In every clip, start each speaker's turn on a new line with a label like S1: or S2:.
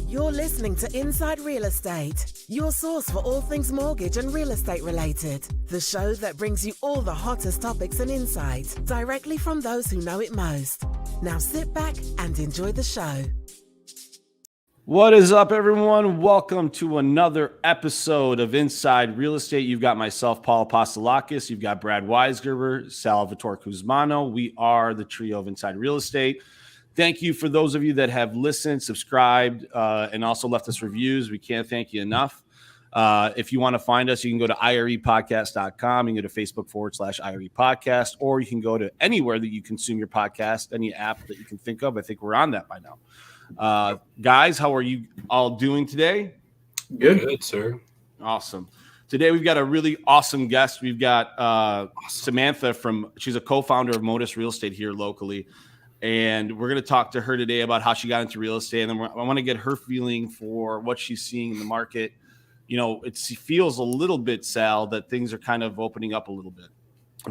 S1: You're listening to Inside Real Estate, your source for all things mortgage and real estate related. The show that brings you all the hottest topics and insights directly from those who know it most. Now sit back and enjoy the show.
S2: What is up, everyone? Welcome to another episode of Inside Real Estate. You've got myself, Paul Apostolakis. You've got Brad Weisgerber, Salvatore Kuzmano. We are the trio of Inside Real Estate. Thank you for those of you that have listened, subscribed, and also left us reviews. We can't thank you enough. If you want to find us, you can go to irepodcast.com. You can go to Facebook.com/IRE podcast, or you can go to anywhere that you consume your podcast, any app that you can think of. I think we're on that by now. Guys, how are you all doing today?
S3: Good, sir.
S2: Awesome. Today we've got a really awesome guest. We've got Samantha she's a co-founder of Motus Real Estate here locally. And we're going to talk to her today about how she got into real estate. And then I want to get her feeling for what she's seeing in the market. You know, it feels a little bit, Sal, that things are kind of opening up a little bit.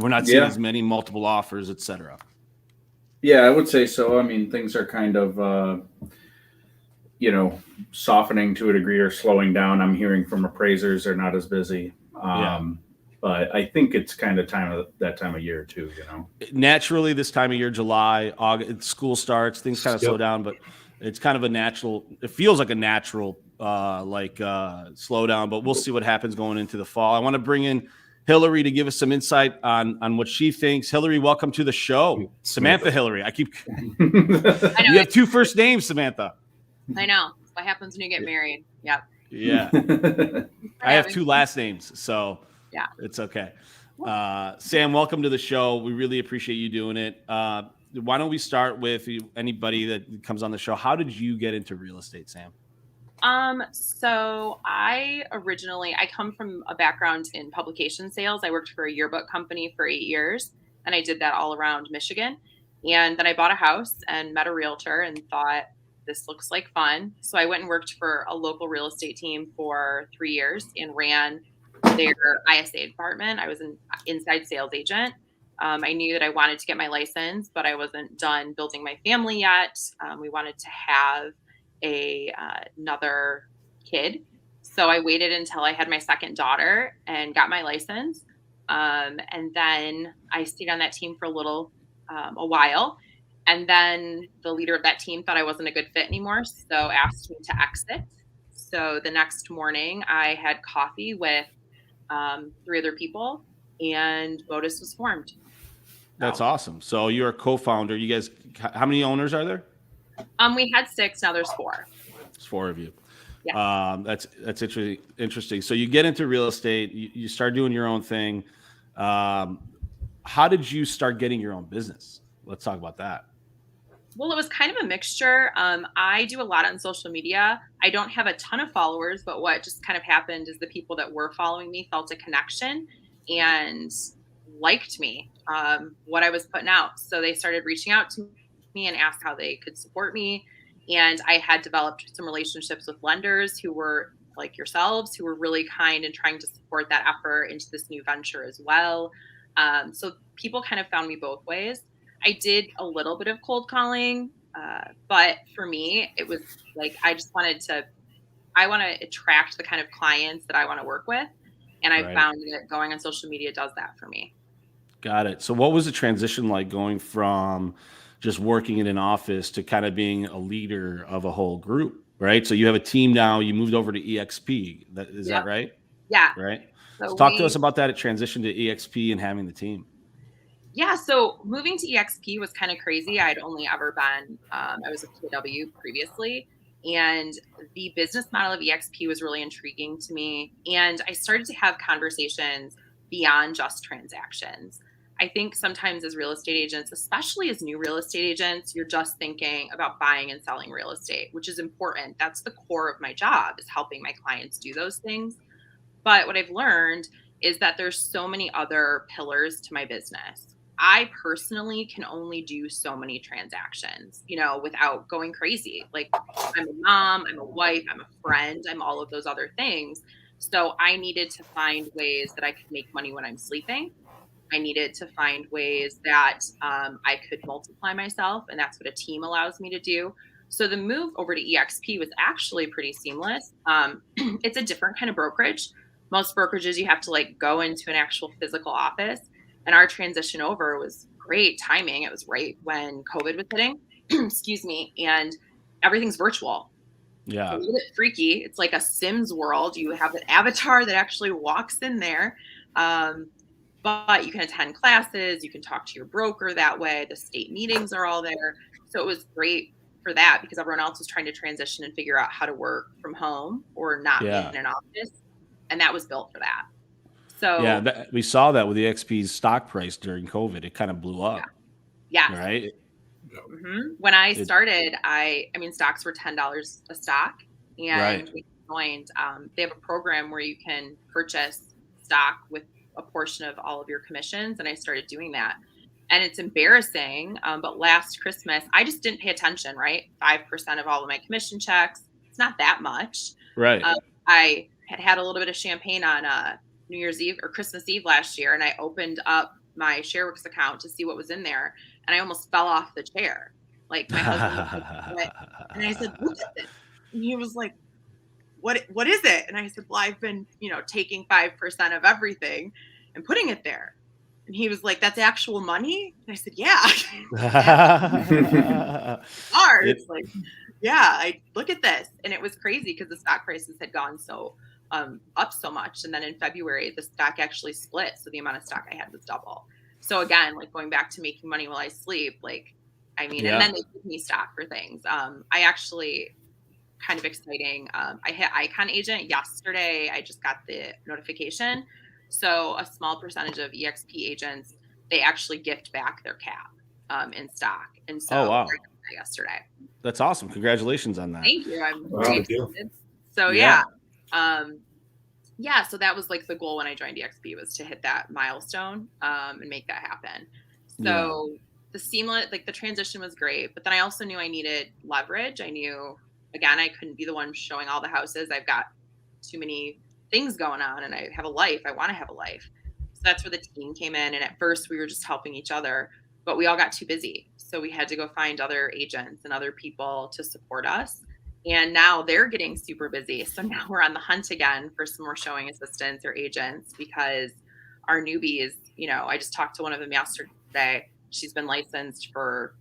S2: We're not seeing as many multiple offers, et cetera.
S3: Yeah, I would say so. I mean, things are kind of, softening to a degree or slowing down. I'm hearing from appraisers they're not as busy. But I think it's kind of that time of year too, you know.
S2: Naturally, this time of year, July, August, school starts, things kind of slow down, but it's kind of a natural. It feels like a natural, slowdown. But we'll see what happens going into the fall. I want to bring in Hillery to give us some insight on what she thinks. Hillery, welcome to the show. Samantha Hillery. I know, you have two first names, Samantha.
S4: I know. What happens when you get married? Yep.
S2: Yeah. I have two last names, so
S4: yeah,
S2: it's okay. Sam, welcome to the show. We really appreciate you doing it. Why don't we start with anybody that comes on the show? How did you get into real estate, Sam?
S4: So I come from a background in publication sales. I worked for a yearbook company for 8 years, and I did that all around Michigan. And then I bought a house and met a realtor and thought, this looks like fun. So I went and worked for a local real estate team for 3 years and ran their ISA department. I was an inside sales agent. I knew that I wanted to get my license, but I wasn't done building my family yet. We wanted to have another kid. So I waited until I had my second daughter and got my license. And then I stayed on that team for a while. And then the leader of that team thought I wasn't a good fit anymore, so asked me to exit. So the next morning I had coffee with 3 other people, and Motus was formed.
S2: That's awesome. So you're a co-founder. You guys, how many owners are there?
S4: We had 6. Now there's 4.
S2: There's 4 of you.
S4: Yeah.
S2: That's interesting. So you get into real estate. You start doing your own thing. How did you start getting your own business? Let's talk about that.
S4: Well, it was kind of a mixture. I do a lot on social media. I don't have a ton of followers, but what just kind of happened is the people that were following me felt a connection and liked me, what I was putting out. So they started reaching out to me and asked how they could support me. And I had developed some relationships with lenders who were like yourselves, who were really kind and trying to support that effort into this new venture as well. So people kind of found me both ways. I did a little bit of cold calling, but for me, it was like I want to attract the kind of clients that I want to work with. And I found that going on social media does that for me.
S2: Got it. So what was the transition like going from just working in an office to kind of being a leader of a whole group, right? So you have a team now, you moved over to EXP. Is that right?
S4: Yeah.
S2: Right. So talk to us about that transition to EXP and having the team.
S4: Yeah, so moving to EXP was kind of crazy. I'd only ever been, I was a PW previously, and the business model of EXP was really intriguing to me. And I started to have conversations beyond just transactions. I think sometimes as real estate agents, especially as new real estate agents, you're just thinking about buying and selling real estate, which is important. That's the core of my job, is helping my clients do those things. But what I've learned is that there's so many other pillars to my business. I personally can only do so many transactions, without going crazy. Like, I'm a mom, I'm a wife, I'm a friend, I'm all of those other things. So I needed to find ways that I could make money when I'm sleeping. I needed to find ways that I could multiply myself, and that's what a team allows me to do. So the move over to EXP was actually pretty seamless. It's a different kind of brokerage. Most brokerages, you have to like go into an actual physical office, and our transition over was great timing. It was right when COVID was hitting, excuse me, and everything's virtual.
S2: Yeah.
S4: It's a little bit freaky. It's like a Sims world. You have an avatar that actually walks in there. But you can attend classes, you can talk to your broker that way. The state meetings are all there. So it was great for that because everyone else was trying to transition and figure out how to work from home or not be in an office. And that was built for that. So
S2: yeah, we saw that with the XP's stock price during COVID. It kind of blew up.
S4: Yeah.
S2: Right.
S4: Mm-hmm. When I started, I mean, stocks were $10 a stock, and we joined. They have a program where you can purchase stock with a portion of all of your commissions, and I started doing that. And it's embarrassing, but last Christmas, I just didn't pay attention, right? 5% of all of my commission checks. It's not that much.
S2: Right.
S4: I had a little bit of champagne on New Year's Eve or Christmas Eve last year, and I opened up my ShareWorks account to see what was in there, and I almost fell off the chair. Like my husband was like, and I said, "Look at this," and he was like, "What is it?" And I said, "Well, I've been, taking 5% of everything and putting it there." And he was like, "That's actual money?" And I said, "Yeah." Hard. It's like, yeah, I look at this, and it was crazy because the stock prices had gone so up so much, and then in February the stock actually split, so the amount of stock I had was double. So again, like going back to making money while I sleep, like I mean, and then they give me stock for things. I actually kind of exciting. I hit Icon Agent yesterday. I just got the notification. So a small percentage of EXP agents, they actually gift back their cap in stock. And so I got that yesterday.
S2: That's awesome. Congratulations on that.
S4: Thank you. I'm very excited. So so that was like the goal when I joined EXP, was to hit that milestone and make that happen. So the seamless, like the transition was great, but then I also knew I needed leverage. I knew, again, I couldn't be the one showing all the houses. I've got too many things going on, and I have a life. I want to have a life. So that's where the team came in. And at first we were just helping each other, but we all got too busy. So we had to go find other agents and other people to support us. And now they're getting super busy. So now we're on the hunt again for some more showing assistants or agents, because our newbies, I just talked to one of them yesterday. She's been licensed for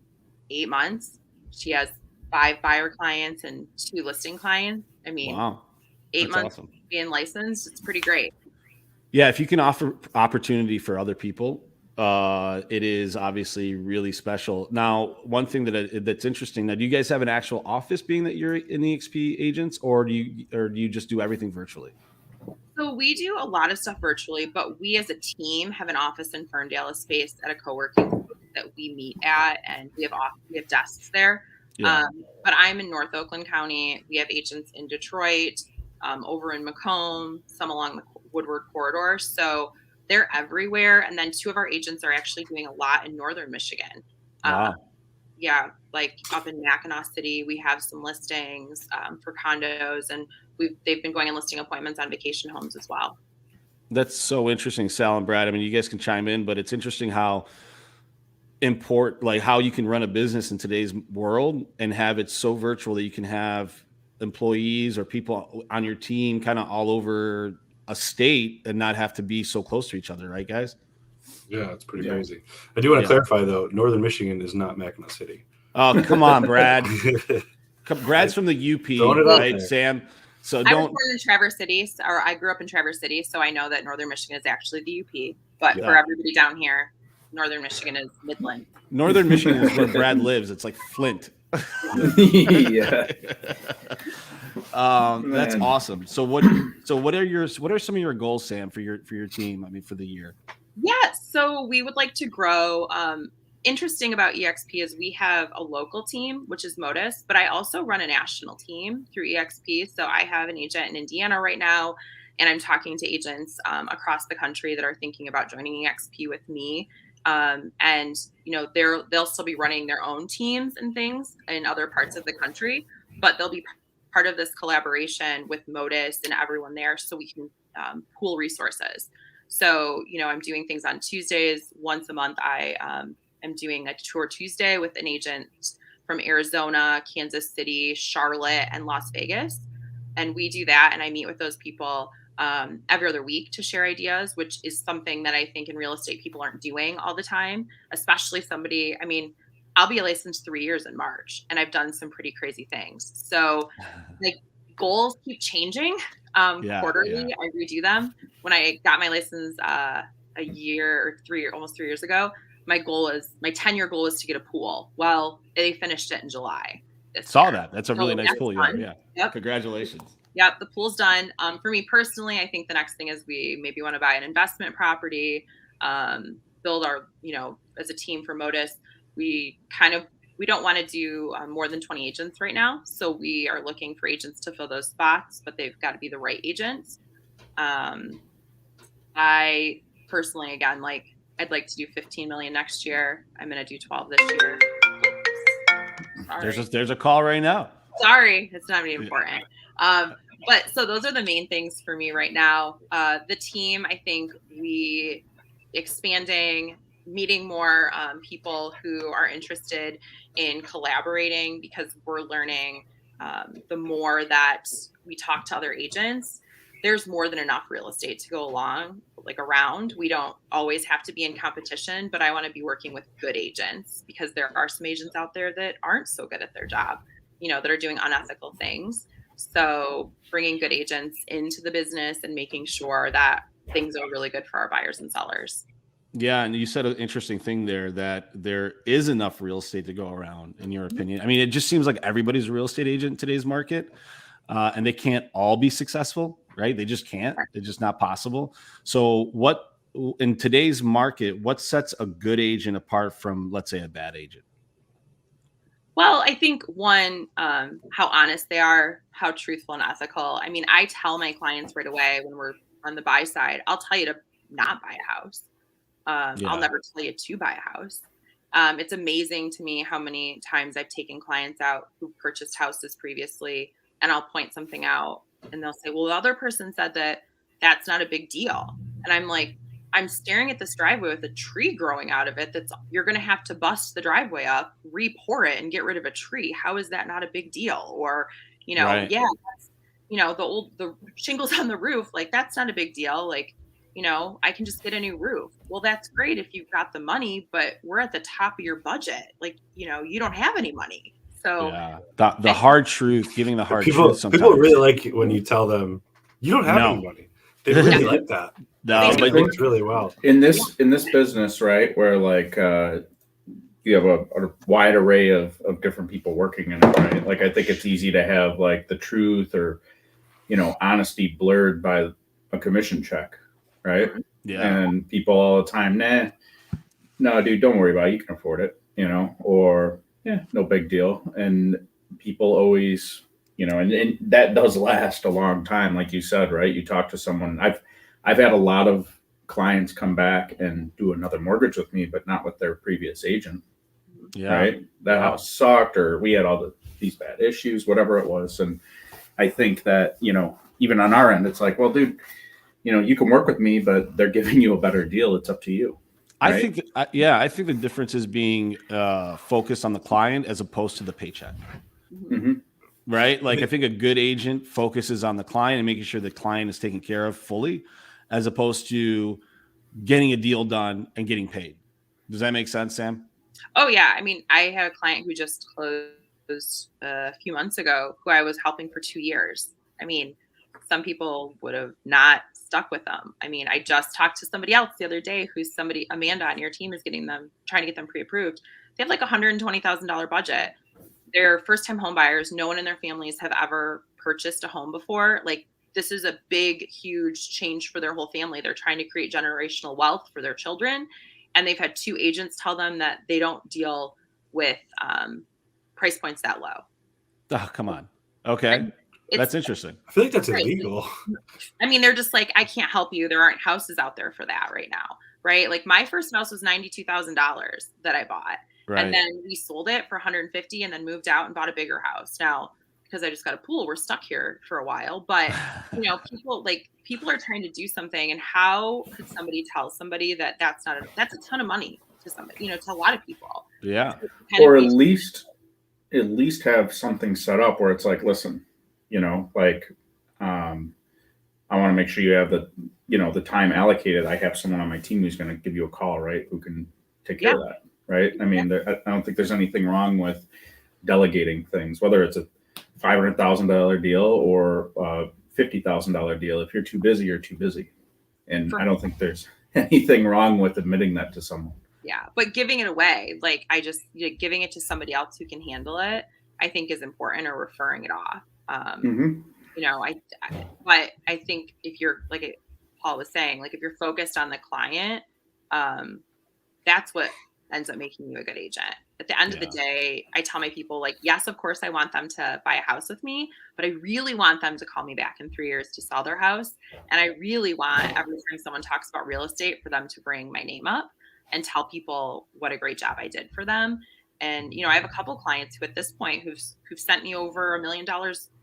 S4: 8 months. She has 5 buyer clients and 2 listing clients. I mean, 8 months being licensed, it's pretty great.
S2: Yeah, if you can offer opportunity for other people, it is obviously really special. Now, one thing that's interesting, now, do you guys have an actual office, being that you're in EXP agents, or do you just do everything virtually?
S4: So we do a lot of stuff virtually, but we as a team have an office in Ferndale, a space at a co-working space that we meet at, and we have desks there. But I'm in North Oakland County. We have agents in Detroit, over in Macomb, some along the Woodward corridor. So they're everywhere. And then 2 of our agents are actually doing a lot in Northern Michigan. Like up in Mackinac City, we have some listings for condos, and they've been going on listing appointments on vacation homes as well.
S2: That's so interesting, Sal and Brad. I mean, you guys can chime in, but it's interesting how how you can run a business in today's world and have it so virtual that you can have employees or people on your team kind of all over a state and not have to be so close to each other, right, guys?
S5: Yeah, it's pretty crazy. I do want to clarify, though, Northern Michigan is not Mackinac City.
S2: Oh, come on, Brad. Brad's from the UP, right, Sam? So
S4: I was born in Traverse City, or I grew up in Traverse City, so I know that Northern Michigan is actually the UP. But for everybody down here, Northern Michigan is Midland. Northern Michigan
S2: is where Brad lives. It's like Flint. That's awesome. So what are some of your goals, Sam, for your team? I mean, for the year?
S4: Yeah, so we would like to grow. Interesting about EXP is we have a local team, which is Motus, but I also run a national team through EXP. So I have an agent in Indiana right now, and I'm talking to agents across the country that are thinking about joining EXP with me. And they'll still be running their own teams and things in other parts of the country, but they'll be part of this collaboration with Motus and everyone there, so we can pool resources. So, I'm doing things on Tuesdays. Once a month, I am doing a tour Tuesday with an agent from Arizona, Kansas City, Charlotte, and Las Vegas. And we do that. And I meet with those people every other week to share ideas, which is something that I think in real estate people aren't doing all the time, especially somebody, I mean, I'll be licensed 3 years in March, and I've done some pretty crazy things. So like goals keep changing quarterly. I redo them. When I got my license almost 3 years ago, my 10-year goal was to get a pool. Well, they finished it in July.
S2: Saw that. That's a really nice pool. Yeah.
S4: Yep.
S2: Congratulations.
S4: Yep. The pool's done. For me personally, I think the next thing is we maybe want to buy an investment property, build our, as a team for Motus. We don't want to do more than 20 agents right now. So we are looking for agents to fill those spots, but they've got to be the right agents. I personally, again, I'd like to do 15 million next year. I'm going to do 12 this year.
S2: There's a call right now.
S4: Sorry, it's not really important. But so those are the main things for me right now. The team, I think we expanding, meeting more people who are interested in collaborating, because we're learning the more that we talk to other agents, there's more than enough real estate to go around. We don't always have to be in competition, but I want to be working with good agents, because there are some agents out there that aren't so good at their job, that are doing unethical things. So bringing good agents into the business and making sure that things are really good for our buyers and sellers.
S2: Yeah. And you said an interesting thing there, that there is enough real estate to go around, in your opinion. I mean, it just seems like everybody's a real estate agent in today's market, and they can't all be successful, right? They just can't. It's just not possible. So in today's market, what sets a good agent apart from, let's say, a bad agent?
S4: Well, I think one, how honest they are, how truthful and ethical. I mean, I tell my clients right away when we're on the buy side, I'll tell you to not buy a house. I'll never tell you to buy a house. It's amazing to me how many times I've taken clients out who purchased houses previously, and I'll point something out and they'll say, well, the other person said that that's not a big deal. And I'm like, I'm staring at this driveway with a tree growing out of it. You're going to have to bust the driveway up, re-pour it, and get rid of a tree. How is that not a big deal? Or,
S2: Right.
S4: that's, the shingles on the roof, that's not a big deal. I can just get a new roof. Well, that's great if you've got the money, but we're at the top of your budget. You don't have any money. So
S2: the hard truth, giving the hard truth. Sometimes
S5: people really like it when you tell them you don't have any money. They really like that.
S2: No,
S5: but it works really well
S3: in this business, right? Where you have a wide array of different people working in it, right? I think it's easy to have the truth or honesty blurred by a commission check, right?
S2: Yeah. And
S3: people all the time, no, dude, don't worry about it. You can afford it, or no big deal. And people always, and that does last a long time, like you said, right? You talk to someone. I've had a lot of clients come back and do another mortgage with me, but not with their previous agent.
S2: Yeah.
S3: Right. That house sucked, or we had all these bad issues, whatever it was. And I think that, even on our end, it's like, well, dude, you can work with me, but they're giving you a better deal. It's up to you. Right?
S2: I think the difference is being focused on the client as opposed to the paycheck.
S3: Mm-hmm.
S2: Right. I think a good agent focuses on the client and making sure the client is taken care of fully, as opposed to getting a deal done and getting paid. Does that make sense, Sam?
S4: Oh, yeah. I mean, I have a client who just closed a few months ago who I was helping for 2 years. I mean, some people would have not stuck with them. I mean, I just talked to somebody else the other day Amanda on your team is trying to get them pre-approved. They have $120,000 budget. They're first-time home buyers. No one in their families have ever purchased a home before. This is a big, huge change for their whole family. They're trying to create generational wealth for their children. And they've had 2 agents tell them that they don't deal with price points that low.
S2: Oh, come on. Okay. That's interesting.
S5: I feel like that's illegal.
S4: I mean, they're just like, I can't help you. There aren't houses out there for that right now. Right. My first house was $92,000 that I bought.
S2: Right.
S4: And then we sold it for $150,000 and then moved out and bought a bigger house. Now, because I just got a pool, we're stuck here for a while. But, people are trying to do something. And how could somebody tell somebody that that's a ton of money to somebody, to a lot of people.
S2: Yeah.
S3: Or at least at least have something set up where it's like, listen, like, I want to make sure you have the time allocated. I have someone on my team who's going to give you a call, right? Who can take care of that, right? I mean, I don't think there's anything wrong with delegating things, whether it's a $500,000 deal or a $50,000 deal. If you're too busy, you're too busy. And I don't think there's anything wrong with admitting that to someone.
S4: Yeah. But giving it away, like giving it to somebody else who can handle it, I think is important, or referring it off. But I think if you're, like Paul was saying, like if you're focused on the client, that's what ends up making you a good agent. At the end of the day, I tell my people, like, yes, of course I want them to buy a house with me, but I really want them to call me back in 3 years to sell their house. And I really want, every time someone talks about real estate, for them to bring my name up and tell people what a great job I did for them. And, I have a couple clients who at this point who've sent me over $1 million,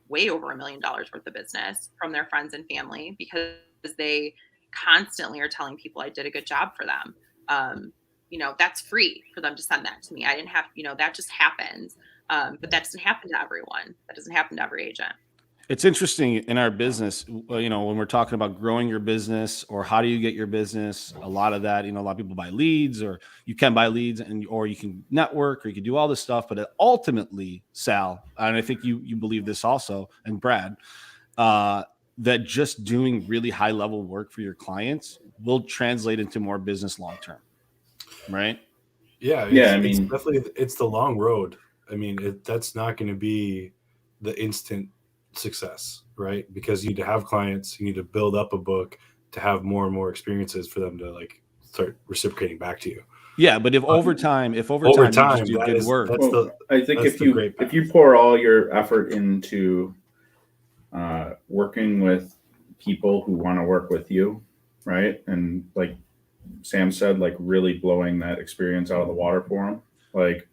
S4: way over $1 million worth of business from their friends and family, because they constantly are telling people I did a good job for them. That's free for them to send that to me. I didn't have, that just happens. But that doesn't happen to everyone. That doesn't happen to every agent.
S2: It's interesting in our business, when we're talking about growing your business or how do you get your business, a lot of that, a lot of people buy leads, or you can buy leads or you can network, or you can do all this stuff. But ultimately, Sal, and I think you believe this also, and Brad, that just doing really high level work for your clients will translate into more business long-term. Right.
S5: Yeah. It's definitely, it's the long road. I mean, that's not going to be the instant success, right? Because you need to have clients, you need to build up a book to have more and more experiences for them to like start reciprocating back to you.
S2: Yeah, but if over time you just do good work.
S3: I think if you pour all your effort into working with people who want to work with you, right? And like Sam said, like really blowing that experience out of the water for them, like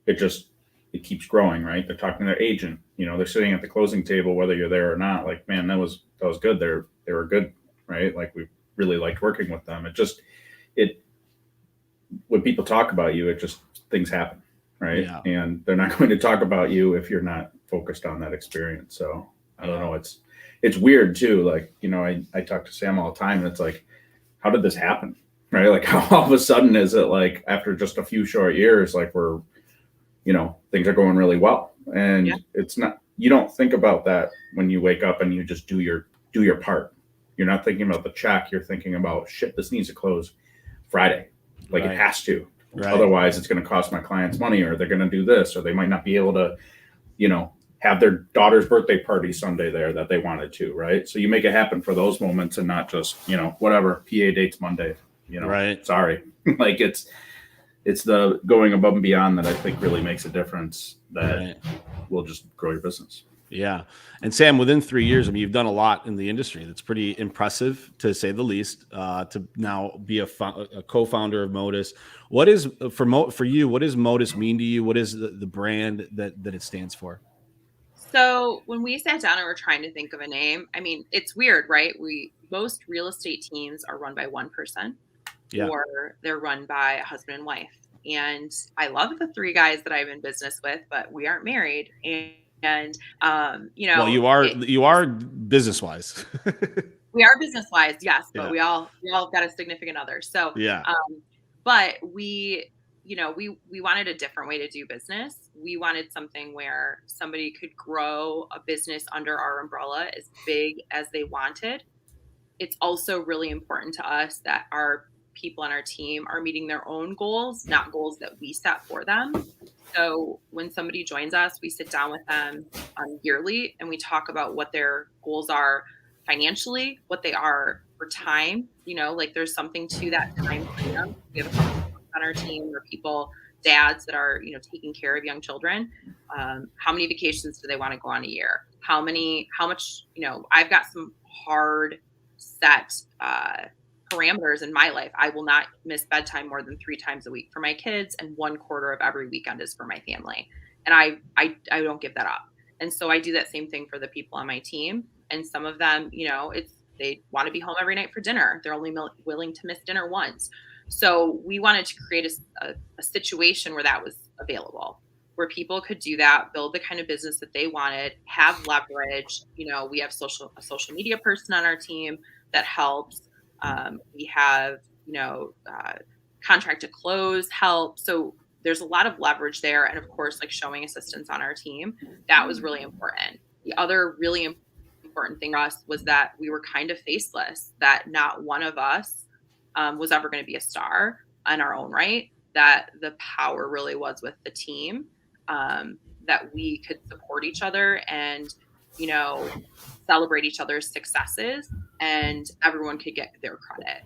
S3: it keeps growing, right? They're talking to their agent, they're sitting at the closing table, whether you're there or not. Like, man, that was good. They were good, right? Like, we really liked working with them. When people talk about you, things happen, right? Yeah. And they're not going to talk about you if you're not focused on that experience. So I don't know. It's weird too. Like, I talk to Sam all the time, and it's like, how did this happen? Right? Like, how all of a sudden is it like after just a few short years, like we're, things are going really well. And it's not, you don't think about that when you wake up and you just do your part. You're not thinking about the check. You're thinking about, shit, this needs to close Friday. Like it has to. Right. Otherwise it's going to cost my clients money, or they're going to do this, or they might not be able to, have their daughter's birthday party Sunday there that they wanted to. Right. So you make it happen for those moments, and not just, whatever, PA date's Monday, right. Sorry. Like it's the going above and beyond that I think really makes a difference that will just grow your business.
S2: Yeah. And Sam, within 3 years, I mean, you've done a lot in the industry. That's pretty impressive, to say the least, to now be a co-founder of Motus. What is for you, what does Motus mean to you? What is the brand that it stands for?
S4: So when we sat down and were trying to think of a name, I mean, it's weird, right? Most real estate teams are run by one person. Yeah. Or they're run by a husband and wife. And I love the 3 guys that I'm in business with, but we aren't married. And well, you are business wise. We are business wise, yes, but we all got a significant other. So yeah. But we wanted a different way to do business. We wanted something where somebody could grow a business under our umbrella as big as they wanted. It's also really important to us that our people on our team are meeting their own goals, not goals that we set for them. So when somebody joins us, we sit down with them yearly and we talk about what their goals are financially, what they are for time. Like there's something to that time freedom. We have a couple on our team where dads that are, taking care of young children. How many vacations do they want to go on a year? How much, I've got some hard set parameters in my life. I will not miss bedtime more than 3 times a week for my kids, and 1/4 of every weekend is for my family. And I don't give that up. And so I do that same thing for the people on my team. And some of them, they want to be home every night for dinner. They're only willing to miss dinner once. So we wanted to create a situation where that was available. where people could do that, build the kind of business that they wanted, have leverage. We have a social media person on our team that helps. We have, contract to close help. So there's a lot of leverage there. And of course, like showing assistance on our team, that was really important. The other really important thing for us was that we were kind of faceless, that not one of us was ever going to be a star in our own right, that the power really was with the team, that we could support each other and, celebrate each other's successes, and everyone could get their credit.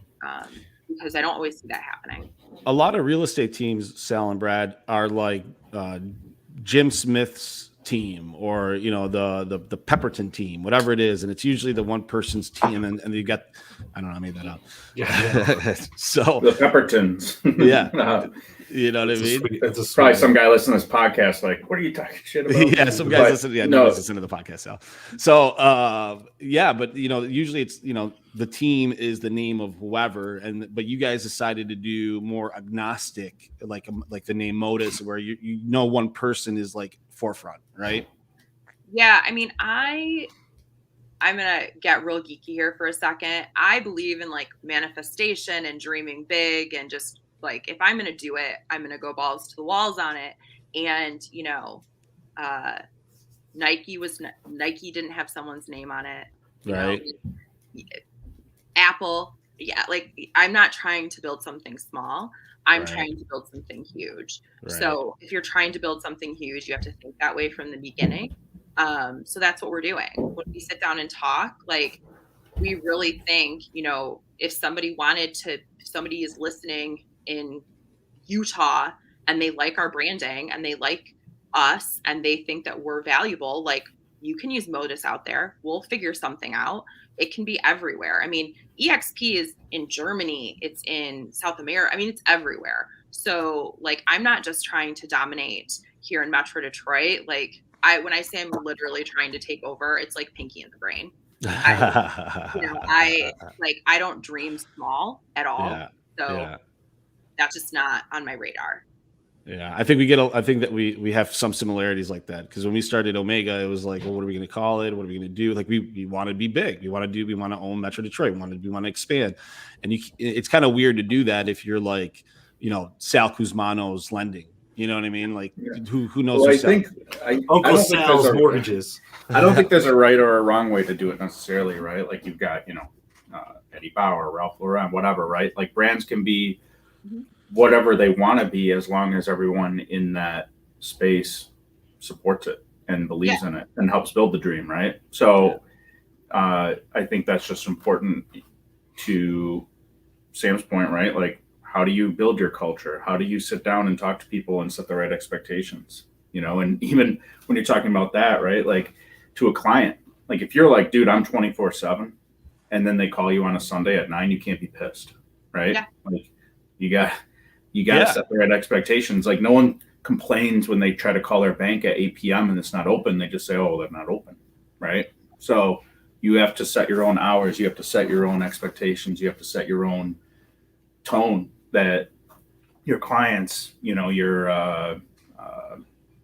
S4: Because I don't always see that happening.
S2: A lot of real estate teams, Sal and Brad, are like Jim Smith's team, or the Pepperton team, whatever it is, and it's usually the one person's team, and you got, I don't know, I made that up.
S5: Yeah.
S2: So
S3: the Peppertons.
S2: Yeah. You know what I mean?
S3: It's probably some guy listening to this podcast like, what are you talking shit about?
S2: Yeah, some guys listen. Yeah, no one's listening to the podcast, Sal. So yeah, but usually it's the team is the name of whoever, but you guys decided to do more agnostic, like the name Motus, where one person is like forefront, right?
S4: Yeah, I mean, I'm gonna get real geeky here for a second. I believe in like manifestation and dreaming big, and just like, if I'm gonna do it, I'm gonna go balls to the walls on it. And Nike didn't have someone's name on it,
S2: right?
S4: Apple, yeah. Like, I'm not trying to build something small. I'm
S2: Right.
S4: trying to build something huge.
S2: Right.
S4: So if you're trying to build something huge, you have to think that way from the beginning. So that's what we're doing. When we sit down and talk, like, we really think, if somebody is listening in Utah and they like our branding and they like us and they think that we're valuable, like, you can use Motus out there. We'll figure something out. It can be everywhere. I mean, EXP is in Germany. It's in South America. I mean, it's everywhere. So like, I'm not just trying to dominate here in Metro Detroit. Like, when I say I'm literally trying to take over, it's like Pinky in the Brain. I don't dream small at all.
S2: Yeah.
S4: So that's just not on my radar.
S2: Yeah, I think we have some similarities like that, because when we started Omega, it was like, well, what are we going to call it? What are we going to do? Like, we want to be big. We want to own Metro Detroit. We want to expand. And it's kind of weird to do that if you're like, Sal Kuzmano's lending. You know what I mean? Like, who knows?
S3: Well,
S5: Uncle Sal's mortgages.
S3: I don't think there's a right or a wrong way to do it necessarily, right? Like, you've got, Eddie Bauer, Ralph Lauren, whatever, right? Like, brands can be whatever they want to be, as long as everyone in that space supports it and believes in it and helps build the dream, right? So I think that's just important to Sam's point, right? Like, how do you build your culture? How do you sit down and talk to people and set the right expectations? And even when you're talking about that, right? Like, to a client, like, if you're like, dude, I'm 24/7, and then they call you on a Sunday at 9, you can't be pissed, right? Yeah. Like, you got to set the right expectations. Like, no one complains when they try to call their bank at 8 p.m. and it's not open. They just say, oh, they're not open, right? So you have to set your own hours. You have to set your own expectations. You have to set your own tone that your clients, your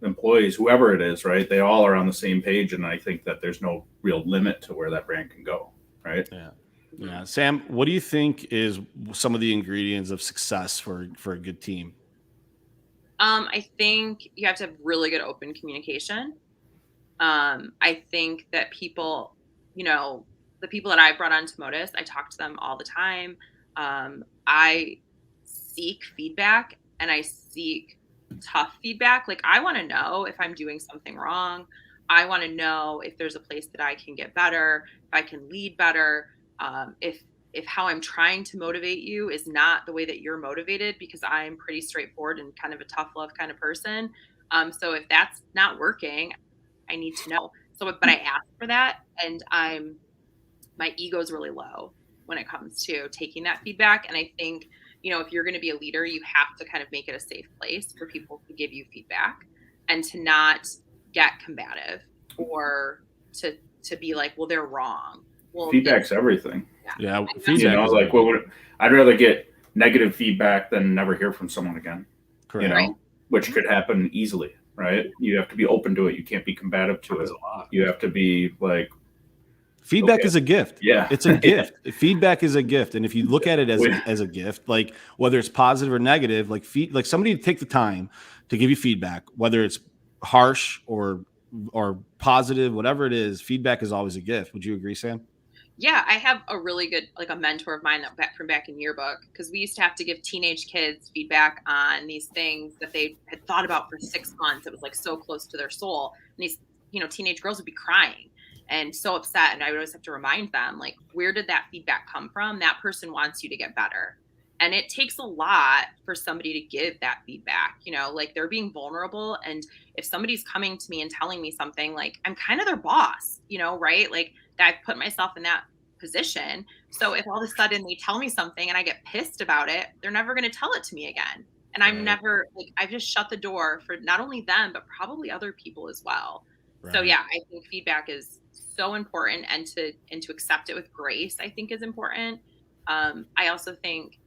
S3: employees, whoever it is, right? They all are on the same page. And I think that there's no real limit to where that brand can go, right?
S2: Yeah. Sam, what do you think is some of the ingredients of success for a good team?
S4: I think you have to have really good open communication. I think that people, the people that I brought onto Motus, I talk to them all the time. I seek feedback, and I seek tough feedback. Like, I want to know if I'm doing something wrong. I want to know if there's a place that I can get better, if I can lead better. If how I'm trying to motivate you is not the way that you're motivated, because I'm pretty straightforward and kind of a tough love kind of person. So if that's not working, I need to know. But I ask for that, and my ego is really low when it comes to taking that feedback. And I think, if you're going to be a leader, you have to kind of make it a safe place for people to give you feedback, and to not get combative or to be like, well, they're wrong. Well,
S3: feedback's everything.
S2: Yeah.
S3: Like, I'd rather get negative feedback than never hear from someone again.
S2: Correct.
S3: Which could happen easily. right? You have to be open to it. You can't be combative to it. You have to be like,
S2: feedback
S3: okay.
S2: is a gift.
S3: Yeah.
S2: It's a gift. Feedback is a gift. And if you look at it as a gift, like whether it's positive or negative, like somebody to take the time to give you feedback, whether it's harsh or positive, whatever it is, feedback is always a gift. Would you agree, Sam?
S4: Yeah, I have a really good, like a mentor of mine from back in yearbook, because we used to have to give teenage kids feedback on these things that they had thought about for 6 months. It was like so close to their soul. And these, teenage girls would be crying and so upset. And I would always have to remind them, like, where did that feedback come from? That person wants you to get better. And it takes a lot for somebody to give that feedback, like they're being vulnerable. And if somebody's coming to me and telling me something, like I'm kind of their boss, right? Like I've put myself in that position. So if all of a sudden they tell me something and I get pissed about it, they're never going to tell it to me again. And I'm never I've just shut the door for not only them, but probably other people as well. Right. So yeah, I think feedback is so important, and to accept it with grace, I think is important. I also think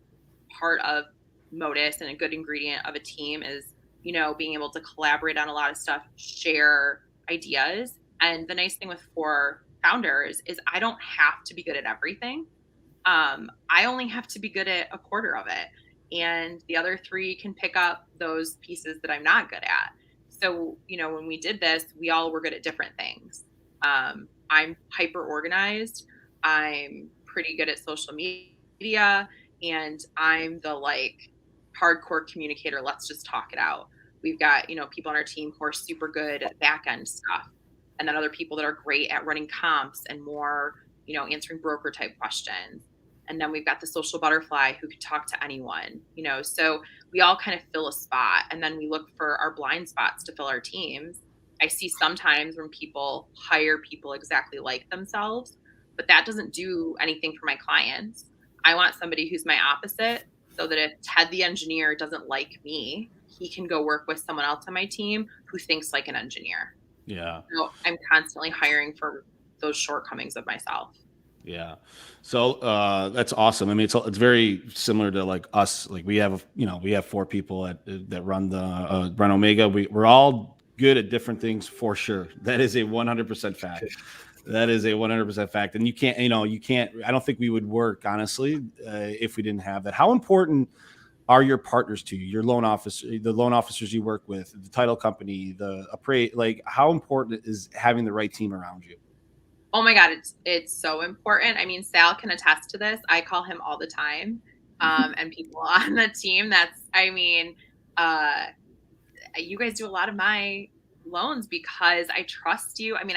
S4: part of Motus and a good ingredient of a team is, being able to collaborate on a lot of stuff, share ideas. And the nice thing with 4 founders is I don't have to be good at everything. I only have to be good at a quarter of it. And the other 3 can pick up those pieces that I'm not good at. So, when we did this, we all were good at different things. I'm hyper organized. I'm pretty good at social media. And I'm the hardcore communicator. Let's just talk it out. We've got, people on our team who are super good at back end stuff. And then other people that are great at running comps and more, answering broker type questions. And then we've got the social butterfly who could talk to anyone, so we all kind of fill a spot. And then we look for our blind spots to fill our teams. I see sometimes when people hire people exactly like themselves, but that doesn't do anything for my clients. I want somebody who's my opposite, so that if Ted the engineer doesn't like me, he can go work with someone else on my team who thinks like an engineer.
S2: Yeah.
S4: So I'm constantly hiring for those shortcomings of myself.
S2: Yeah. So that's awesome. I mean, it's very similar to like us. Like we have 4 people that run the run Omega. We're all good at different things for sure. That is a 100% fact. That is a 100% fact. And you can't, I don't think we would work, honestly, if we didn't have that. How important are your partners to you, your loan officer, the loan officers you work with, the title company, the appraisal? How important is having the right team around you?
S4: Oh my God, it's so important. I mean, Sal can attest to this. I call him all the time. And people on the team, you guys do a lot of my loans because I trust you. I mean,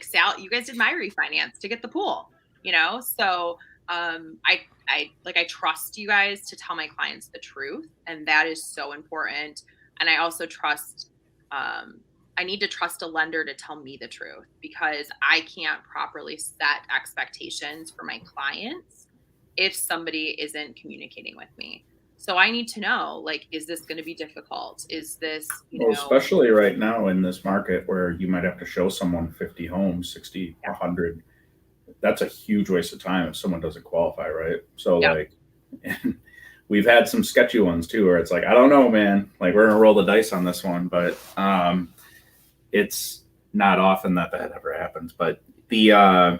S4: Sal, you guys did my refinance to get the pool, so I trust you guys to tell my clients the truth, and that is so important. And I also trust, I need to trust a lender to tell me the truth, because I can't properly set expectations for my clients if somebody isn't communicating with me. So I need to know, is this going to be difficult? Is this,
S3: especially right now in this market where you might have to show someone 50 homes, 60, 100. That's a huge waste of time if someone doesn't qualify, right? So we've had some sketchy ones too, where it's like, I don't know, man, we're going to roll the dice on this one, but it's not often that ever happens. But I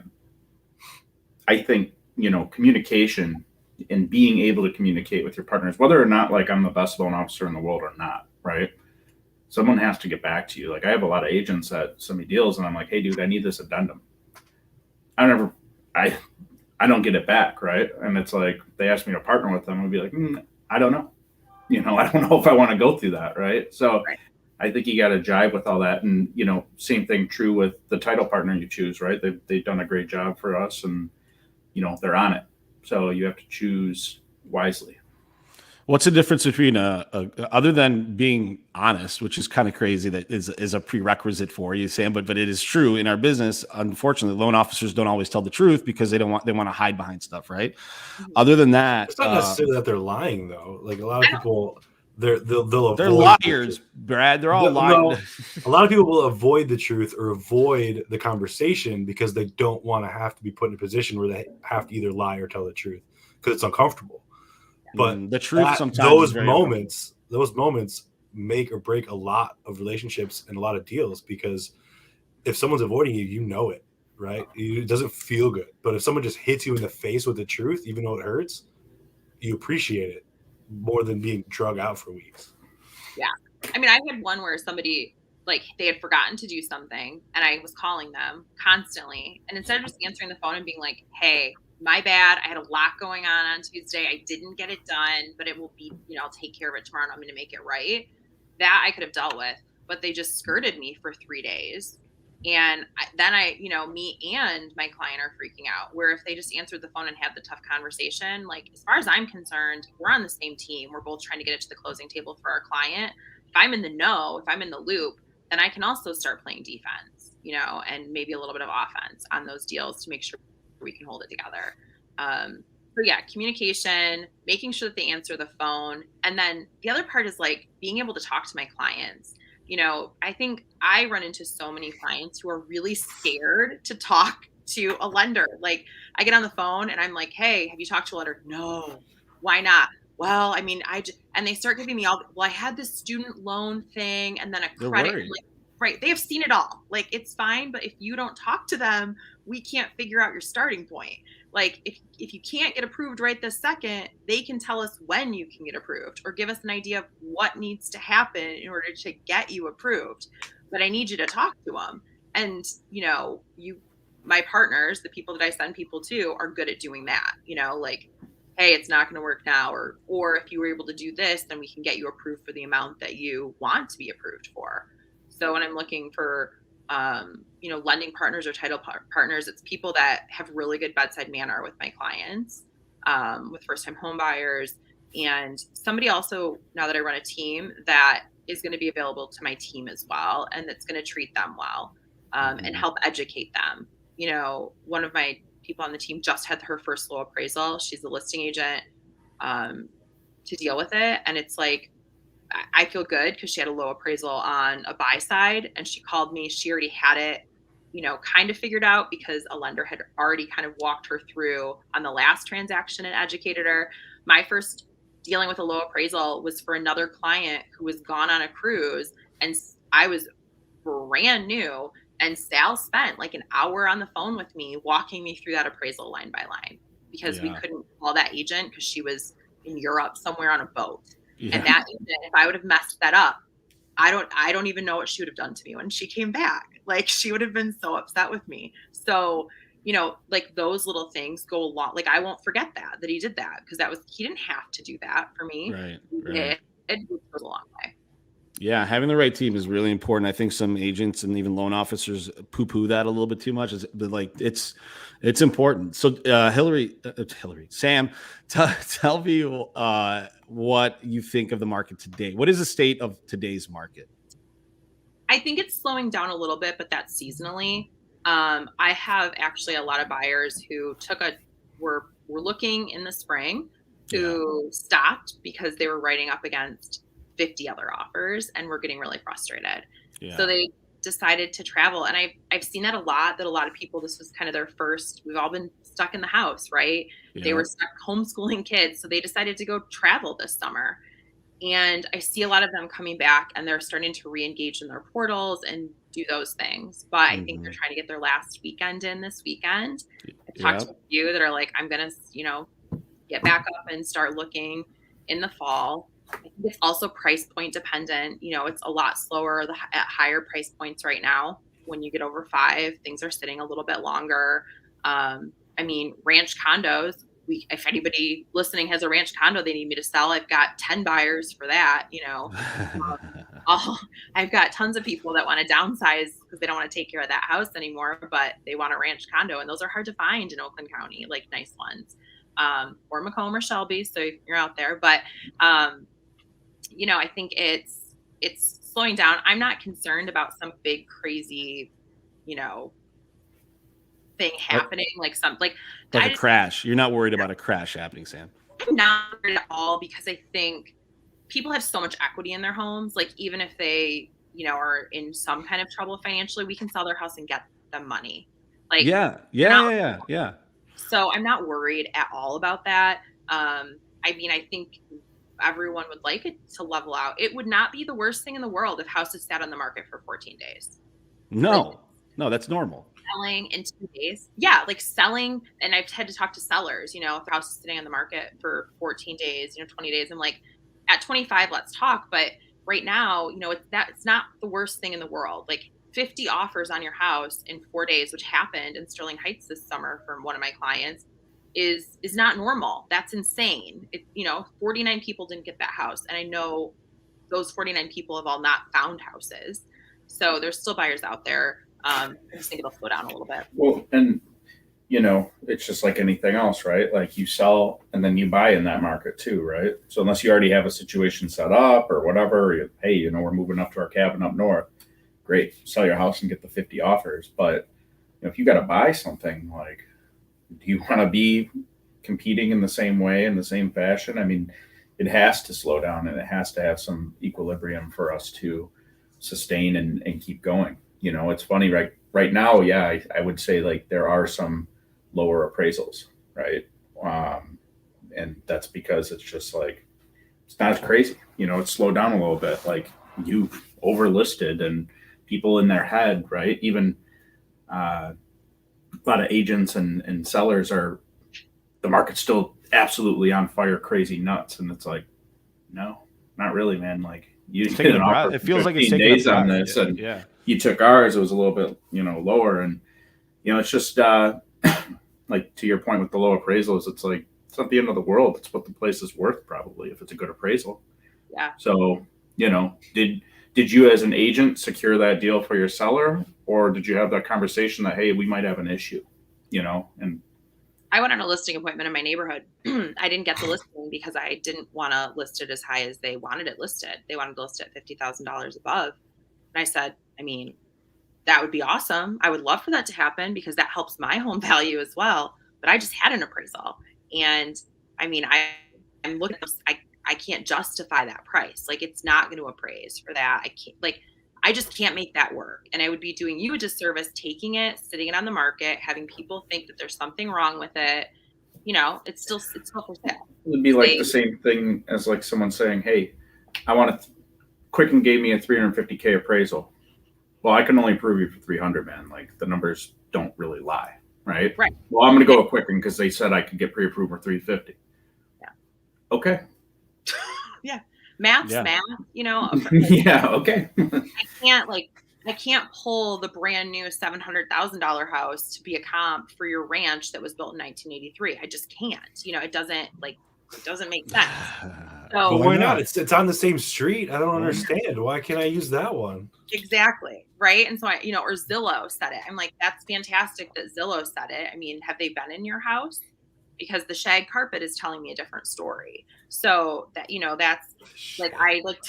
S3: think, communication and being able to communicate with your partners, whether or not I'm the best loan officer in the world or not, right? Someone has to get back to you. I have a lot of agents that send me deals and I'm like, hey dude, I need this addendum. I don't get it back, right? And it's they ask me to partner with them. I'd be like, I don't know. I don't know if I want to go through that, right? So right. I think you got to jive with all that. And, same thing true with the title partner you choose, right? They've done a great job for us and, they're on it. So you have to choose wisely.
S2: What's the difference between other than being honest, which is kind of crazy that is a prerequisite for you, Sam, but it is true in our business. Unfortunately, loan officers don't always tell the truth because they want to hide behind stuff, right? Other than that,
S5: it's not necessarily that they're lying though. A lot of people, they're
S2: liars, Brad. They're all lying.
S5: A lot of people will avoid the truth or avoid the conversation because they don't want to have to be put in a position where they have to either lie or tell the truth because it's uncomfortable. But
S2: the truth sometimes
S5: those moments make or break a lot of relationships and a lot of deals, because if someone's avoiding you, you know it, right? It doesn't feel good. But if someone just hits you in the face with the truth, even though it hurts, you appreciate it more than being drug out for weeks.
S4: Yeah. I mean, I had one where somebody, like, they had forgotten to do something and I was calling them constantly. And instead of just answering the phone and being like, hey, my bad, I had a lot going on Tuesday. I didn't get it done, but it will be, I'll take care of it tomorrow and I'm going to make it right. That I could have dealt with, but they just skirted me for 3 days. And then me and my client are freaking out, where if they just answered the phone and had the tough conversation, like, as far as I'm concerned, we're on the same team. We're both trying to get it to the closing table for our client. If I'm in the know, if I'm in the loop, then I can also start playing defense, and maybe a little bit of offense on those deals to make sure we can hold it together. So yeah, communication, making sure that they answer the phone. And then the other part is like being able to talk to my clients. I think I run into so many clients who are really scared to talk to a lender. Like, I get on the phone and I'm like, hey, have you talked to a lender? No. Why not? Well, I mean, and they start giving me I had this student loan thing and then a credit. Like, right. They have seen it all. Like, it's fine. But if you don't talk to them, we can't figure out your starting point. Like, if you can't get approved right this second, they can tell us when you can get approved or give us an idea of what needs to happen in order to get you approved. But I need you to talk to them. And, my partners, the people that I send people to, are good at doing that. Like, hey, it's not going to work now. Or if you were able to do this, then we can get you approved for the amount that you want to be approved for. So when I'm looking for lending partners or title partners, it's people that have really good bedside manner with my clients, with first-time home buyers, and somebody also, now that I run a team, that is going to be available to my team as well, and that's going to treat them well, and help educate them. One of my people on the team just had her first low appraisal. She's a listing agent, to deal with it, and it's like, I feel good because she had a low appraisal on a buy side, and she called me. She already had it, kind of figured out because a lender had already kind of walked her through on the last transaction and educated her. My first dealing with a low appraisal was for another client who was gone on a cruise, and I was brand new, and Sal spent like an hour on the phone with me walking me through that appraisal line by line, because we couldn't call that agent because she was in Europe somewhere on a boat. Yeah. And that, if I would have messed that up, I don't even know what she would have done to me when she came back. Like, she would have been so upset with me. So, like, those little things go a lot. Like, I won't forget that he did that, because he didn't have to do that for me.
S2: Right.
S4: It goes a long way.
S2: Yeah, having the right team is really important. I think some agents and even loan officers poo-poo that a little bit too much. But like, it's important. So, Hillary, Sam, tell me what you think of the market today. What is the state of today's market?
S4: I think it's slowing down a little bit, but that's seasonally. I have actually a lot of buyers who were looking in the spring, who stopped because they were writing up against 50 other offers and were getting really frustrated. Yeah. So they decided to travel. And I've seen that a lot of people, this was kind of their first, we've all been stuck in the house, right? Yeah. They were stuck homeschooling kids. So they decided to go travel this summer. And I see a lot of them coming back, and they're starting to re-engage in their portals and do those things. But I think they're trying to get their last weekend in this weekend. I've talked to a few that are like, I'm going to, get back up and start looking in the fall. I think it's also price point dependent. It's a lot slower at higher price points right now. When you get over 5, things are sitting a little bit longer. Ranch condos, if anybody listening has a ranch condo they need me to sell, I've got 10 buyers for that. I've got tons of people that want to downsize because they don't want to take care of that house anymore, but they want a ranch condo, and those are hard to find in Oakland County, like nice ones, or Macomb or Shelby. So if you're out there, but I think it's slowing down. I'm not concerned about some big crazy, thing happening, like
S2: a crash. You're not worried about a crash happening, Sam?
S4: I'm not worried at all, because I think people have so much equity in their homes. Like, even if they, are in some kind of trouble financially, we can sell their house and get them money. Like, yeah. So I'm not worried at all about that. I think everyone would like it to level out. It would not be the worst thing in the world if houses sat on the market for 14 days.
S2: No, that's normal.
S4: Selling in 2 days. Yeah, like selling. And I've had to talk to sellers, if the house is sitting on the market for 14 days, 20 days. I'm like, at 25, let's talk. But right now, it's not the worst thing in the world. Like 50 offers on your house in 4 days, which happened in Sterling Heights this summer from one of my clients, is not normal. That's insane. 49 people didn't get that house. And I know those 49 people have all not found houses. So there's still buyers out there. I just think it'll slow down a little bit.
S3: Well, and it's just like anything else, right? Like you sell and then you buy in that market too, right? So unless you already have a situation set up or whatever, hey, we're moving up to our cabin up north. Great, sell your house and get the 50 offers. But if you got to buy something, like, do you want to be competing in the same way, in the same fashion? I mean, it has to slow down and it has to have some equilibrium for us to sustain and keep going. It's funny, right now, yeah, I would say like there are some lower appraisals, right? And that's because it's just like, it's not as crazy, it's slowed down a little bit. Like you overlisted and people in their head, right? Even a lot of agents and sellers the market's still absolutely on fire, crazy nuts. And it's like, no, not really, man. Like you did an offer.
S2: It feels like it's
S3: 15
S2: taking
S3: days on this, and you took ours. It was a little bit, lower, and it's just like to your point with the low appraisals. It's like it's not the end of the world. It's what the place is worth, probably, if it's a good appraisal.
S4: Yeah.
S3: So did you as an agent secure that deal for your seller, or did you have that conversation that, hey, we might have an issue, and
S4: I went on a listing appointment in my neighborhood. I didn't get the listing because I didn't want to list it as high as they wanted it listed. They wanted to list it at $50,000 above. And I said, that would be awesome. I would love for that to happen because that helps my home value as well. But I just had an appraisal. And I'm looking at I can't justify that price. Like it's not going to appraise for that. I just can't make that work. And I would be doing you a disservice taking it, sitting it on the market, having people think that there's something wrong with it. It's still for sale.
S3: It would be like the same thing as like someone saying, hey, I want to Quicken gave me a $350K appraisal. Well, I can only approve you for 300, man. Like the numbers don't really lie. Right.
S4: Right.
S3: Well, I'm going to go with Quicken because they said I could get pre-approved for 350.
S4: Yeah.
S3: Okay.
S4: Yeah. Math's math,
S3: Yeah. Okay.
S4: I can't pull the brand new $700,000 house to be a comp for your ranch that was built in 1983. I just can't. It doesn't make sense. So
S5: but why not? It's on the same street. I don't understand. Why can't I use that one?
S4: Exactly. Right. And so or Zillow said it. I'm like, that's fantastic that Zillow said it. Have they been in your house? Because the shag carpet is telling me a different story. So that, that's like, I like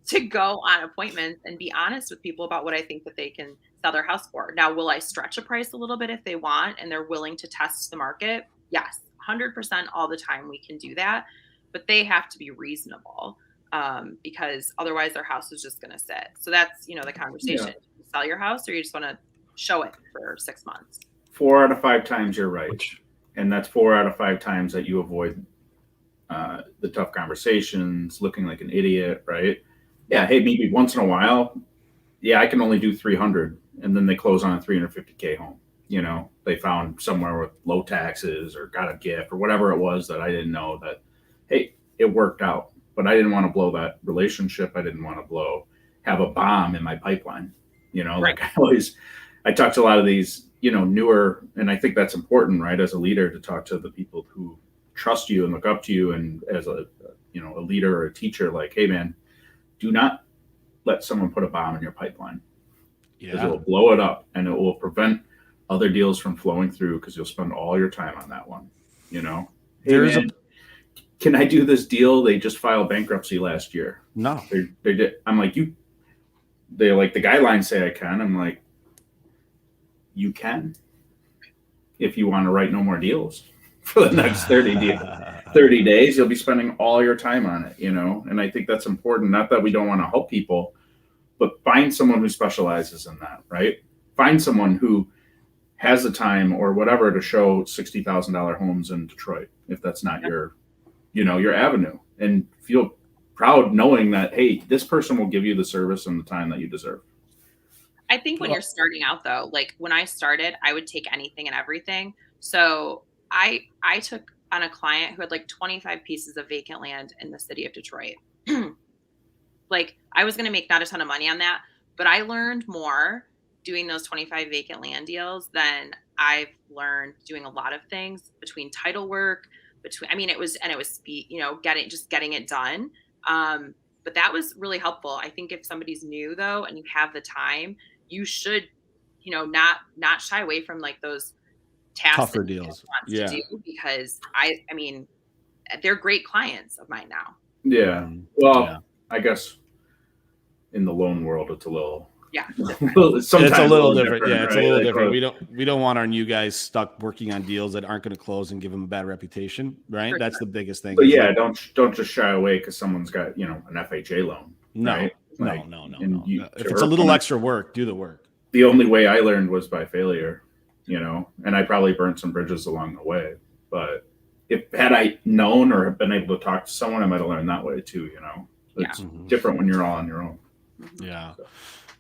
S4: to go on appointments and be honest with people about what I think that they can sell their house for. Now, will I stretch a price a little bit if they want and they're willing to test the market? Yes, 100% all the time we can do that, but they have to be reasonable because otherwise their house is just going to sit. So that's, the conversation.
S3: Yeah.
S4: You sell your house or you just want to show it for 6 months?
S3: 4 out of 5 times you're right. And that's 4 out of 5 times that you avoid the tough conversations, looking like an idiot, right? Yeah, hey, maybe once in a while, yeah, I can only do 300, and then they close on a 350K home. They found somewhere with low taxes or got a gift or whatever it was that I didn't know that, hey, it worked out. But I didn't want to blow that relationship. I didn't want to have a bomb in my pipeline.
S4: Right.
S3: Like I talk to a lot of these, newer, and I think that's important, right? As a leader, to talk to the people who trust you and look up to you, and as a leader or a teacher, like, hey man, do not let someone put a bomb in your pipeline, because it will blow it up and it will prevent other deals from flowing through because you'll spend all your time on that one. Hey, can I do this deal? They just filed bankruptcy last year.
S2: No,
S3: they did. I'm like, they're like, the guidelines say I can. I'm like, you can, if you want to write no more deals for the next 30 days, you'll be spending all your time on it, and I think that's important. Not that we don't want to help people, but find someone who specializes in that, right? Find someone who has the time or whatever to show $60,000 homes in Detroit, if that's not your avenue, and feel proud knowing that, hey, this person will give you the service and the time that you deserve.
S4: I think when you're starting out though, like when I started, I would take anything and everything. So I took on a client who had like 25 pieces of vacant land in the city of Detroit. Like I was going to make not a ton of money on that, but I learned more doing those 25 vacant land deals than I've learned doing a lot of things between title work, it was speed, getting it done. But that was really helpful. I think if somebody's new though, and you have the time, you should, not shy away from like those tasks,
S2: tougher deals.
S4: To do, because I mean, they're great clients of mine now.
S3: Yeah. Well, I guess in the loan world, it's a little,
S2: it's a little different. Yeah, it's
S3: right?
S2: a little different. We don't want our new guys stuck working on deals that aren't going to close and give them a bad reputation, right?
S4: For
S2: That's
S4: sure.
S2: the biggest thing.
S3: But yeah, don't just shy away because someone's got an FHA loan.
S2: No,
S3: right?
S2: no. If
S3: to
S2: it's
S3: her
S2: a little
S3: point,
S2: extra work, do the work.
S3: The only way I learned was by failure, and I probably burnt some bridges along the way. But had I known or been able to talk to someone, I might have learned that way too. It's different when you're all on your own.
S2: Yeah.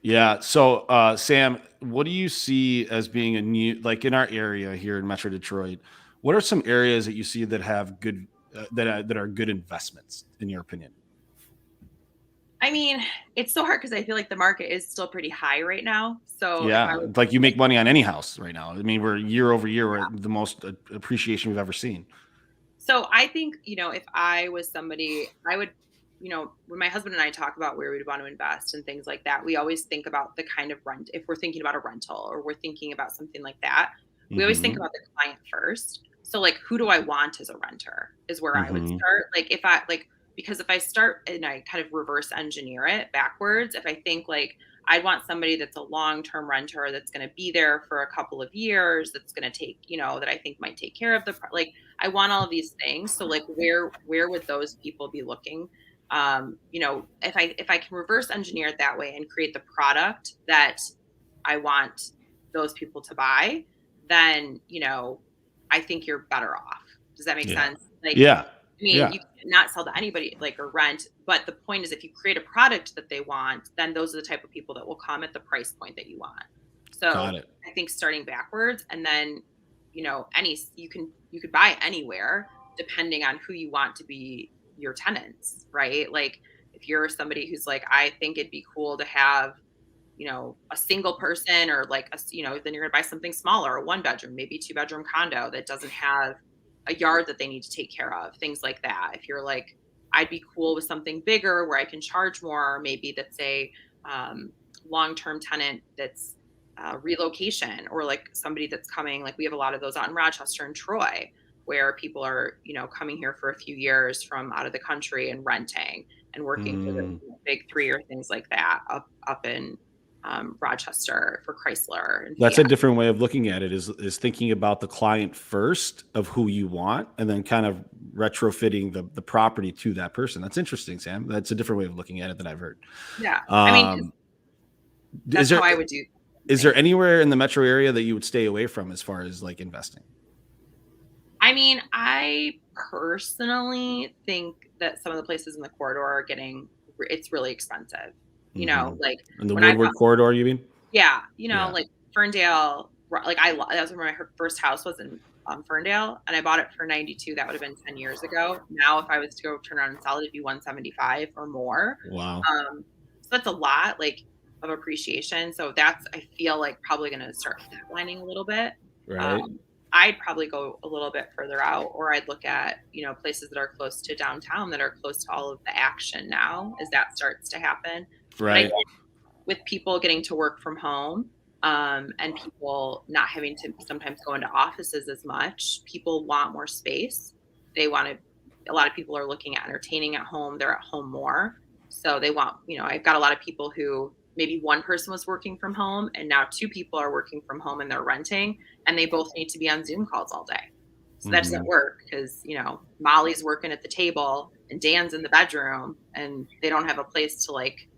S2: Yeah. So, Sam, what do you see as being a new, like in our area here in Metro Detroit, what are some areas that you see that have good, that are good investments in your opinion?
S4: I mean, it's so hard because I feel like the market is still pretty high right now. So
S2: yeah, like you make money on any house right now. I mean, we're year over year, we're the most appreciation we've ever seen.
S4: So I think, if I was somebody, I would, when my husband and I talk about where we'd want to invest and things like that, we always think about the kind of rent. If we're thinking about a rental or we're thinking about something like that, we always think about the client first. So like, who do I want as a renter is where I would start. Because if I start and I kind of reverse engineer it backwards, if I think like I'd want somebody that's a long-term renter that's going to be there for a couple of years, that's going to take, that I think might take care of I want all of these things. So like, where would those people be looking? If I can reverse engineer it that way and create the product that I want those people to buy, then, I think you're better off. Does that make sense? You cannot sell to anybody or rent, but the point is if you create a product that they want, then those are the type of people that will come at the price point that you want. So I think starting backwards and then, you could buy anywhere depending on who you want to be your tenants, right? Like if you're somebody who's like, I think it'd be cool to have, a single person or then you're gonna buy something smaller, a 1-bedroom, maybe 2-bedroom condo that doesn't have a yard that they need to take care of, things like that. If you're like, I'd be cool with something bigger where I can charge more, maybe that's a long-term tenant that's relocation or like somebody that's coming, like we have a lot of those out in Rochester and Troy where people are, coming here for a few years from out of the country and renting and working for the big three or things like that up in Rochester for Chrysler. And
S2: that's a different way of looking at it is thinking about the client first of who you want and then kind of retrofitting the property to that person. That's interesting, Sam. That's a different way of looking at it than I've heard.
S4: Yeah. I mean, that's how I would do.
S2: Is there anywhere in the metro area that you would stay away from as far as like investing?
S4: I mean, I personally think that some of the places in the corridor are it's really expensive. Like
S2: in the Woodward corridor, you mean?
S4: Yeah. Like Ferndale, that was where my first house was in Ferndale and I bought it for 92. That would have been 10 years ago. Now, if I was to go turn around and sell it, it'd be 175 or more.
S2: Wow.
S4: So that's a lot of appreciation. So I feel like probably going to start flatlining a little bit.
S2: Right.
S4: I'd probably go a little bit further out, or I'd look at, places that are close to downtown that are close to all of the action now as that starts to happen.
S2: Right.
S4: With people getting to work from home and people not having to sometimes go into offices as much, people want more space. A lot of people are looking at entertaining at home. They're at home more. So they want, I've got a lot of people who maybe one person was working from home and now 2 people are working from home and they're renting and they both need to be on Zoom calls all day. So that doesn't work because, Molly's working at the table and Dan's in the bedroom and they don't have a place to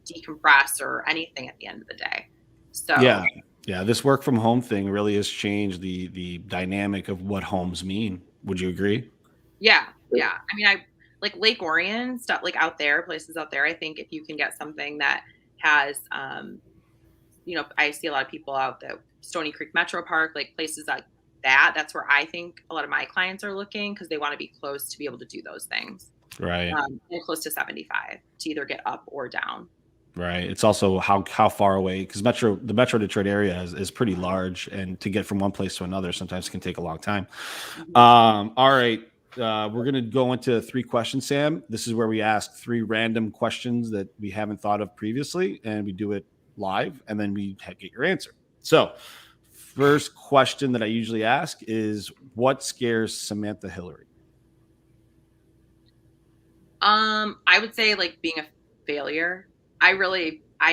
S4: decompress or anything at the end of the day. So
S2: yeah, this work from home thing really has changed the dynamic of what homes mean. Would you agree?
S4: Yeah. I mean, like Lake Orion stuff, like out there, places out there. I think if you can get something that has, I see a lot of people out the Stony Creek Metro Park, like places like that. That's where I think a lot of my clients are looking because they want to be close to be able to do those things.
S2: Right.
S4: And close to 75 to either get up or down.
S2: Right. It's also how far away, because the Metro Detroit area is pretty large, and to get from one place to another sometimes can take a long time. All right. We're going to go into 3 questions, Sam. This is where we ask 3 random questions that we haven't thought of previously, and we do it live, and then we get your answer. So first question that I usually ask is, what scares Samantha Hillery?
S4: I would say like being a failure. I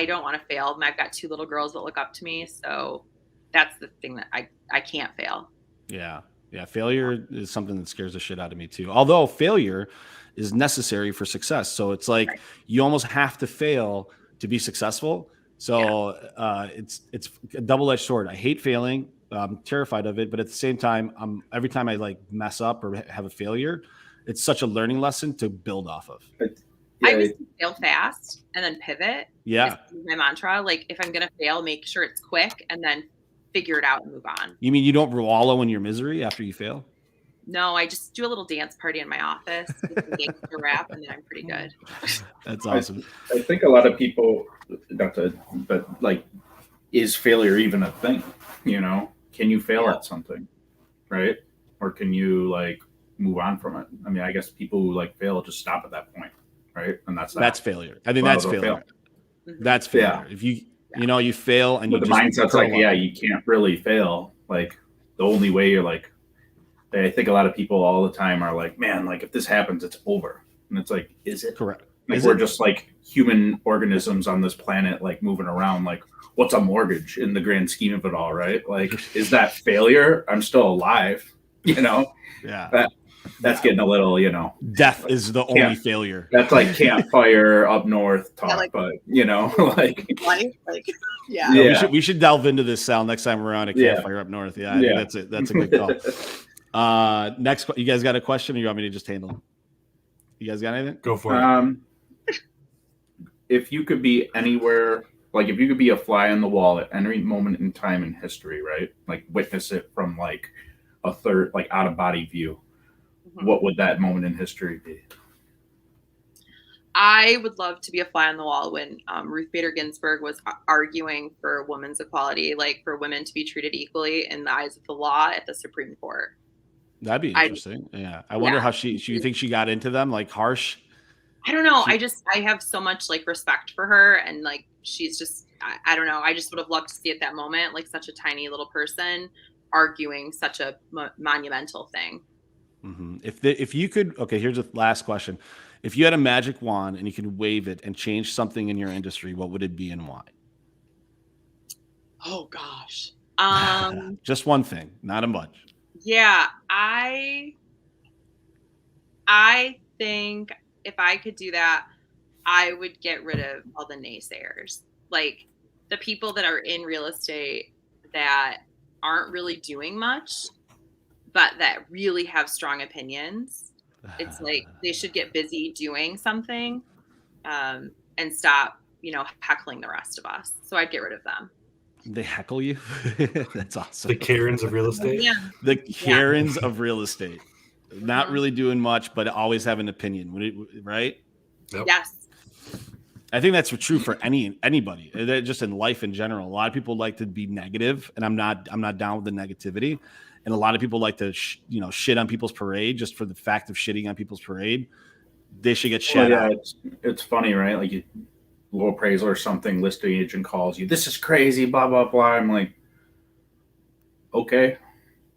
S4: don't want to fail. I've got 2 little girls that look up to me. So that's the thing that I can't fail.
S2: Yeah. Yeah. Failure is something that scares the shit out of me too. Although failure is necessary for success. So it's like you almost have to fail to be successful. So it's a double-edged sword. I hate failing. I'm terrified of it. But at the same time, every time I like mess up or have a failure, it's such a learning lesson to build off of.
S4: I just fail fast and then pivot.
S2: Yeah.
S4: My mantra, like if I'm going to fail, make sure it's quick and then figure it out and move on.
S2: You mean you don't wallow in your misery after you fail?
S4: No, I just do a little dance party in my office, gangster rap, and then I'm pretty good.
S2: That's awesome.
S3: I think a lot of people, but like, is failure even a thing? Can you fail at something, right? Or can you like move on from it? I mean, I guess people who like fail just stop at that point, right? And that's
S2: failure. I think that's failure. That's failure. If you fail and
S3: but the mindset's like, you can't really fail. Like the only way you're like, I think a lot of people all the time are like, man, like if this happens, it's over. And it's like, is it?
S2: Correct.
S3: Like we're just like human organisms on this planet, like moving around. Like, what's a mortgage in the grand scheme of it all, right? Like, is that failure? I'm still alive,
S2: Yeah.
S3: That's getting a little,
S2: Death is the only failure.
S3: That's like campfire up north talk, but
S2: yeah. We should delve into this, Sal, next time we're on a campfire up north. Yeah, I think that's it. That's a good call. Next, you guys got a question, or you want me to just handle it? You guys got anything?
S5: Go for it.
S3: If you could be anywhere, like if you could be a fly on the wall at any moment in time in history, right? Like witness it from like a third, like out of body view. What would that moment in history be?
S4: I would love to be a fly on the wall when Ruth Bader Ginsburg was arguing for women's equality, like for women to be treated equally in the eyes of the law at the Supreme Court.
S2: That'd be interesting. I wonder how you think she got into them, like harsh.
S4: I don't know. I have so much like respect for her, and like she's just, I don't know. I just would have loved to see at that moment, like such a tiny little person arguing such a monumental thing.
S2: Mm-hmm. If you could, okay, here's the last question. If you had a magic wand and you could wave it and change something in your industry, what would it be and why?
S4: Oh gosh.
S2: Just one thing, not a bunch.
S4: Yeah, I think if I could do that, I would get rid of all the naysayers. Like the people that are in real estate that aren't really doing much, but that really have strong opinions. It's like they should get busy doing something and stop, heckling the rest of us. So I'd get rid of them.
S2: They heckle you? That's awesome.
S5: The Karens of real estate?
S4: Yeah.
S2: The Karens of real estate. Not really doing much, but always have an opinion, right?
S5: Yep.
S4: Yes.
S2: I think that's true for anybody, just in life in general. A lot of people like to be negative, and I'm not down with the negativity. And a lot of people like to, shit on people's parade just for the fact of shitting on people's parade. They should get shut out.
S3: It's funny, right? Like low appraisal or something, listing agent calls you, this is crazy, blah, blah, blah. I'm like, okay,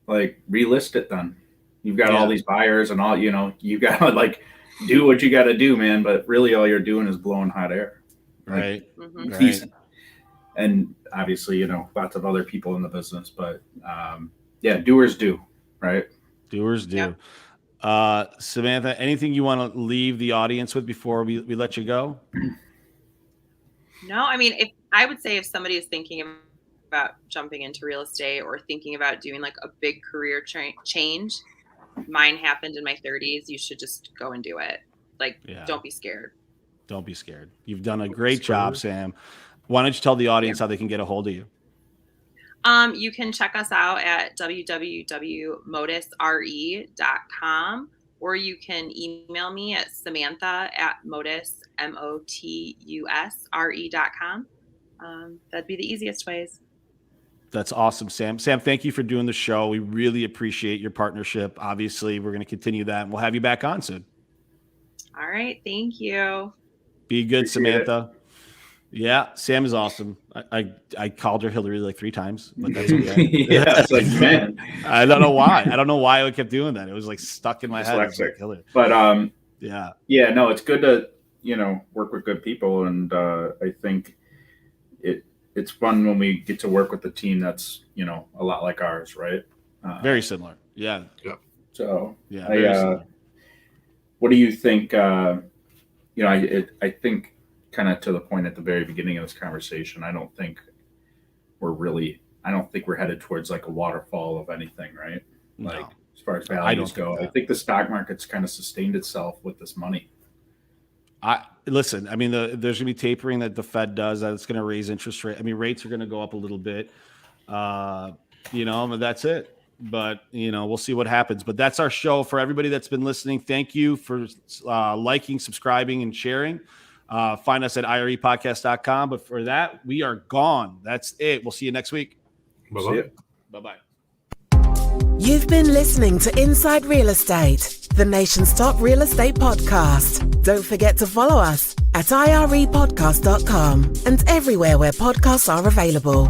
S3: like relist it then. You've got all these buyers and all, you got to like do what you got to do, man. But really all you're doing is blowing hot air.
S2: Right.
S3: Like, right. And obviously, lots of other people in the business, but doers do, right?
S2: Doers do.
S4: Yep.
S2: Samantha, anything you want to leave the audience with before we let you go?
S4: No, I mean, if somebody is thinking about jumping into real estate or thinking about doing like a big career change, mine happened in my 30s. You should just go and do it. Like,
S2: Yeah.
S4: don't be scared.
S2: Don't be scared. You've done a great job, Sam. Why don't you tell the audience how they can get a hold of you?
S4: You can check us out at www.motusre.com, or you can email me at Samantha@motus, motusre.com. That'd be the easiest ways.
S2: That's awesome, Sam. Sam, thank you for doing the show. We really appreciate your partnership. Obviously, we're going to continue that, and we'll have you back on soon.
S4: All right. Thank you.
S2: Be good,
S3: Appreciate
S2: Samantha. Yeah, Sam is awesome. I called her Hillary like 3 times, but that's okay.
S3: Yeah, it's like, man.
S2: I don't know why. I don't know why I kept doing that. It was like stuck in my head. It was like, Hillary.
S3: But
S2: yeah,
S3: no, it's good to work with good people, and I think it's fun when we get to work with a team that's a lot like ours, right?
S2: very similar. Yeah.
S3: So
S2: yeah, very similar.
S3: What do you think? I think kind of to the point at the very beginning of this conversation, I don't think we're headed towards like a waterfall of anything, right? Like
S2: No.
S3: as far as values go, I think the stock market's kind of sustained itself with this money.
S2: Listen, I mean, there's going to be tapering that the Fed does. That's going to raise interest rate. I mean, rates are going to go up a little bit. That's it. But we'll see what happens. But that's our show. For everybody that's been listening, thank you for liking, subscribing, and sharing. Find us at irepodcast.com. But for that, we are gone. That's it. We'll see you next week.
S5: Bye-bye.
S2: Bye-bye.
S1: You've been listening to Inside Real Estate, the nation's top real estate podcast. Don't forget to follow us at irepodcast.com and everywhere where podcasts are available.